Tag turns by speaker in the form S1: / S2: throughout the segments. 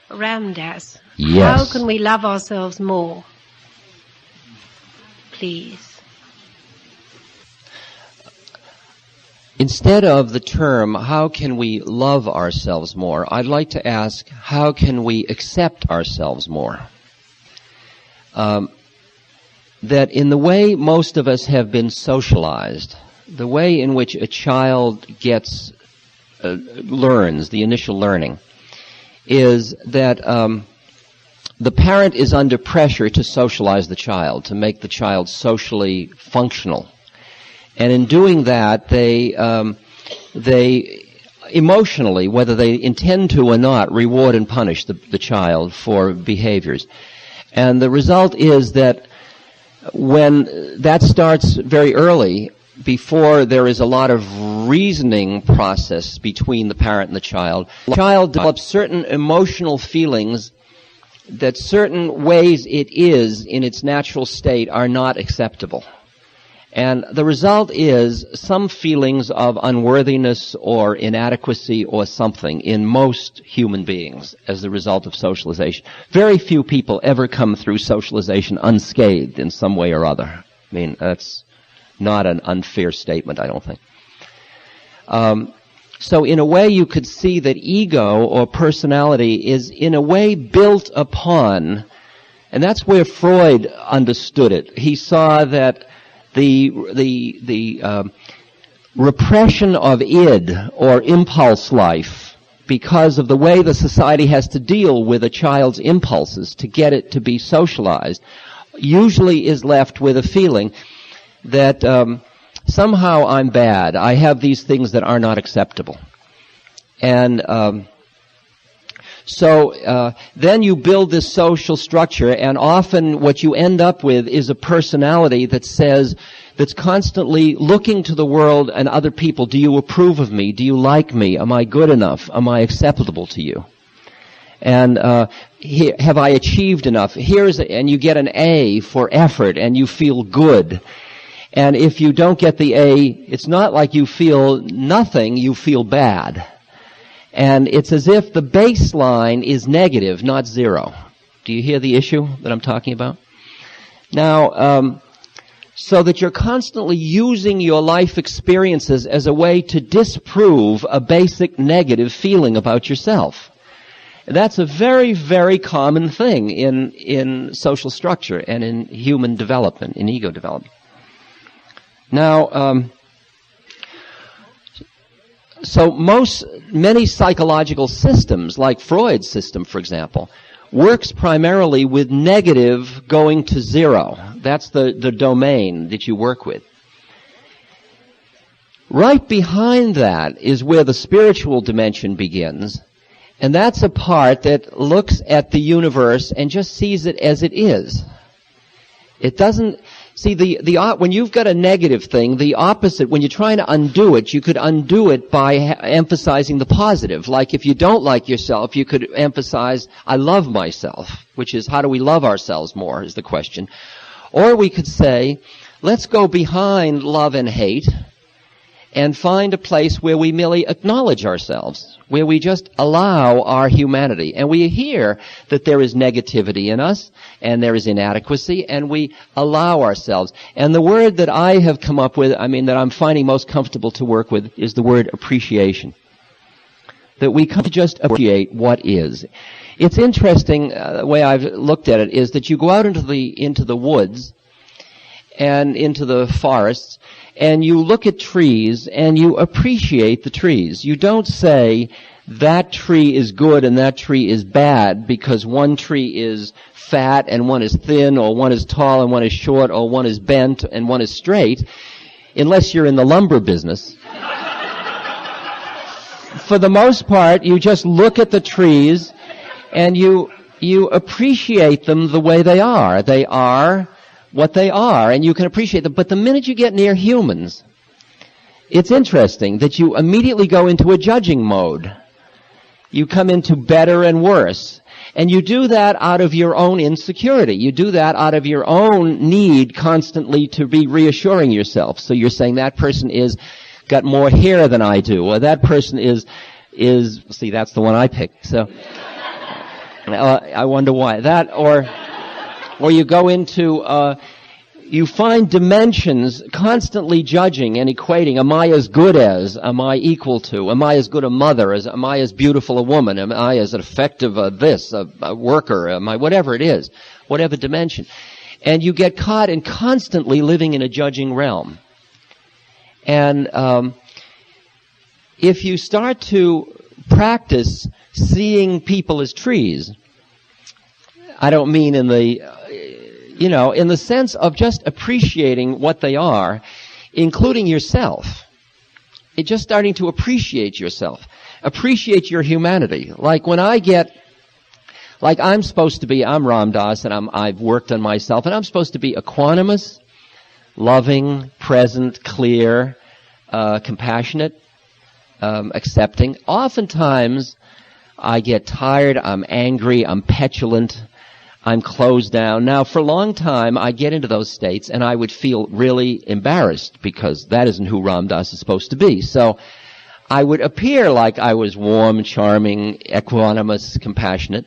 S1: Ramdas,
S2: Yes.
S1: how can we love ourselves more? Please.
S2: Instead of the term, how can we love ourselves more, I'd like to ask, how can we accept ourselves more? That in the way most of us have been socialized, the way in which a child learns, the initial learning, is that the parent is under pressure to socialize the child, to make the child socially functional. And in doing that, they emotionally, whether they intend to or not, reward and punish the child for behaviors. And the result is that when that starts very early, before there is a lot of reasoning process between the parent and the child develops certain emotional feelings that certain ways it is in its natural state are not acceptable. And the result is some feelings of unworthiness or inadequacy or something in most human beings as the result of socialization. Very few people ever come through socialization unscathed in some way or other. I mean, that's not an unfair statement, I don't think. So in a way you could see that ego or personality is in a way built upon, and that's where Freud understood it. He saw that the repression of id, or impulse life, because of the way the society has to deal with a child's impulses to get it to be socialized, usually is left with a feeling that somehow I'm bad. I have these things that are not acceptable. And so then you build this social structure, and often what you end up with is a personality that's constantly looking to the world and other people. Do you approve of me? Do you like me? Am I good enough? Am I acceptable to you? And have I achieved enough? And you get an A for effort, and you feel good. And if you don't get the A, it's not like you feel nothing, you feel bad. And it's as if the baseline is negative, not zero. Do you hear the issue that I'm talking about? Now, so that you're constantly using your life experiences as a way to disprove a basic negative feeling about yourself. That's a very, very common thing in social structure and in human development, in ego development. Now, so many psychological systems, like Freud's system, for example, works primarily with negative going to zero. That's the domain that you work with. Right behind that is where the spiritual dimension begins, and that's a part that looks at the universe and just sees it as it is. It doesn't... See, when you've got a negative thing, the opposite, when you're trying to undo it, you could undo it by emphasizing the positive. Like if you don't like yourself, you could emphasize, I love myself, which is how do we love ourselves more is the question. Or we could say, let's go behind love and hate and find a place where we merely acknowledge ourselves, where we just allow our humanity. And we hear that there is negativity in us, and there is inadequacy, and we allow ourselves. And the word that I have come up with, that I'm finding most comfortable to work with, is the word appreciation. That we come to just appreciate what is. It's interesting, the way I've looked at it, is that you go out into the woods and into the forests, and you look at trees and you appreciate the trees. You don't say, that tree is good and that tree is bad because one tree is fat and one is thin, or one is tall and one is short, or one is bent and one is straight, unless you're in the lumber business. For the most part, you just look at the trees and you appreciate them the way they are. They are what they are, and you can appreciate them. But the minute you get near humans, it's interesting that you immediately go into a judging mode. You come into better and worse. And you do that out of your own insecurity. You do that out of your own need constantly to be reassuring yourself. So you're saying that person is got more hair than I do, or that person is see, that's the one I picked. So I wonder why. That, or you go into, you find dimensions constantly judging and equating. Am I as good as? Am I equal to? Am I as good a mother? Am I as beautiful a woman? Am I as effective a worker? Am I whatever it is, whatever dimension? And you get caught in constantly living in a judging realm. And if you start to practice seeing people as trees, I don't mean in the in the sense of just appreciating what they are, including yourself. It's just starting to appreciate yourself. Appreciate your humanity. Like when I'm Ram Dass, and I've worked on myself, and I'm supposed to be equanimous, loving, present, clear, compassionate, accepting. Oftentimes, I get tired, I'm angry, I'm petulant, I'm closed down. Now, for a long time, I get into those states, and I would feel really embarrassed because that isn't who Ram Dass is supposed to be. So I would appear like I was warm, charming, equanimous, compassionate,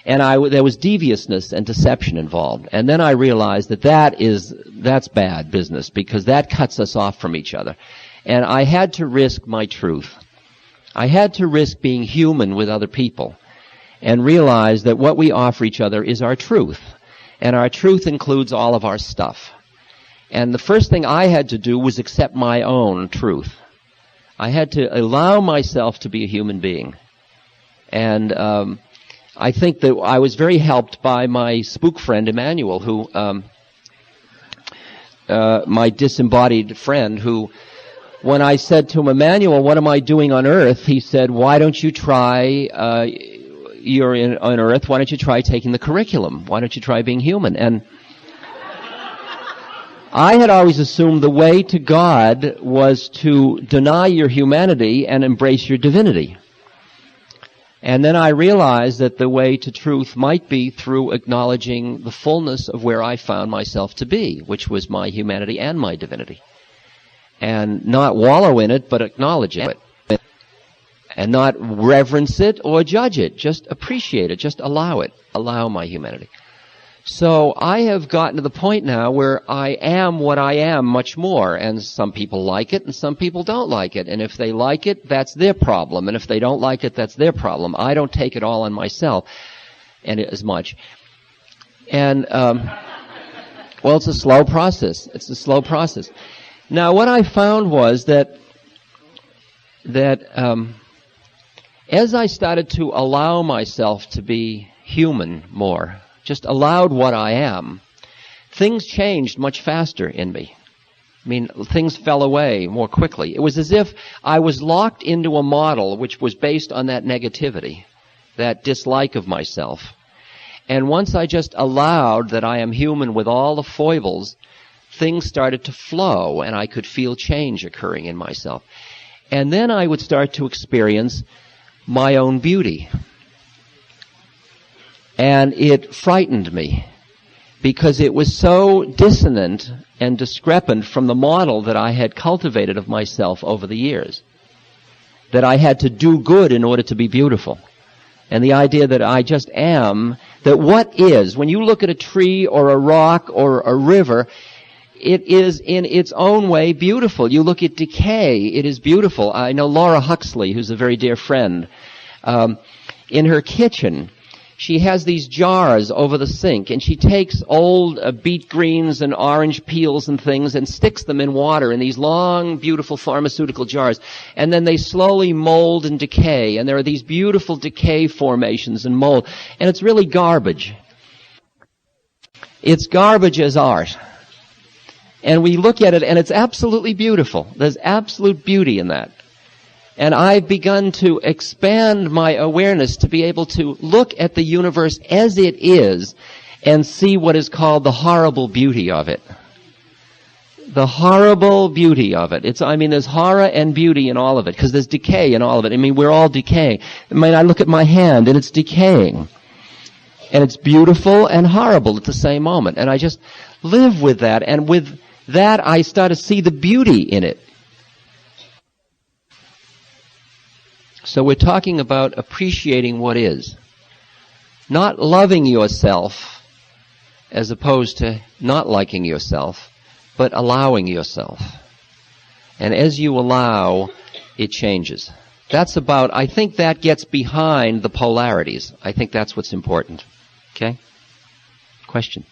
S2: and there was deviousness and deception involved. And then I realized that's bad business because that cuts us off from each other. And I had to risk my truth. I had to risk being human with other people and realize that what we offer each other is our truth. And our truth includes all of our stuff. And the first thing I had to do was accept my own truth. I had to allow myself to be a human being. And I think that I was very helped by my spook friend Emmanuel, who my disembodied friend, who, when I said to him, Emmanuel, what am I doing on Earth? He said, why don't you try, you're on Earth, why don't you try taking the curriculum? Why don't you try being human? And I had always assumed the way to God was to deny your humanity and embrace your divinity. And then I realized that the way to truth might be through acknowledging the fullness of where I found myself to be, which was my humanity and my divinity. And not wallow in it, but acknowledge it. And not reverence it or judge it. Just appreciate it. Just allow it. Allow my humanity. So I have gotten to the point now where I am what I am much more. And some people like it and some people don't like it. And if they like it, that's their problem. And if they don't like it, that's their problem. I don't take it all on myself and as much. And, well, it's a slow process. It's a slow process. Now, what I found was that as I started to allow myself to be human more, just allowed what I am, things changed much faster in me. I mean, things fell away more quickly. It was as if I was locked into a model which was based on that negativity, that dislike of myself. And once I just allowed that I am human with all the foibles, things started to flow, and I could feel change occurring in myself. And then I would start to experience my own beauty. And it frightened me because it was so dissonant and discrepant from the model that I had cultivated of myself over the years, that I had to do good in order to be beautiful. And the idea that I just am, that what is, when you look at a tree or a rock or a river, it is in its own way beautiful. You look at decay, it is beautiful. I know Laura Huxley, who's a very dear friend, in her kitchen, she has these jars over the sink, and she takes old beet greens and orange peels and things and sticks them in water in these long, beautiful pharmaceutical jars. And then they slowly mold and decay, and there are these beautiful decay formations and mold. And it's really garbage. It's garbage as art. And we look at it, and it's absolutely beautiful. There's absolute beauty in that. And I've begun to expand my awareness to be able to look at the universe as it is and see what is called the horrible beauty of it. The horrible beauty of it. There's horror and beauty in all of it, because there's decay in all of it. I mean, we're all decaying. I look at my hand, and it's decaying. And it's beautiful and horrible at the same moment. And I just live with that, and with that I start to see the beauty in it. So we're talking about appreciating what is. not loving yourself as opposed to not liking yourself, but allowing yourself. And as you allow, it changes. I think that gets behind the polarities. I think that's what's important. Okay? Question?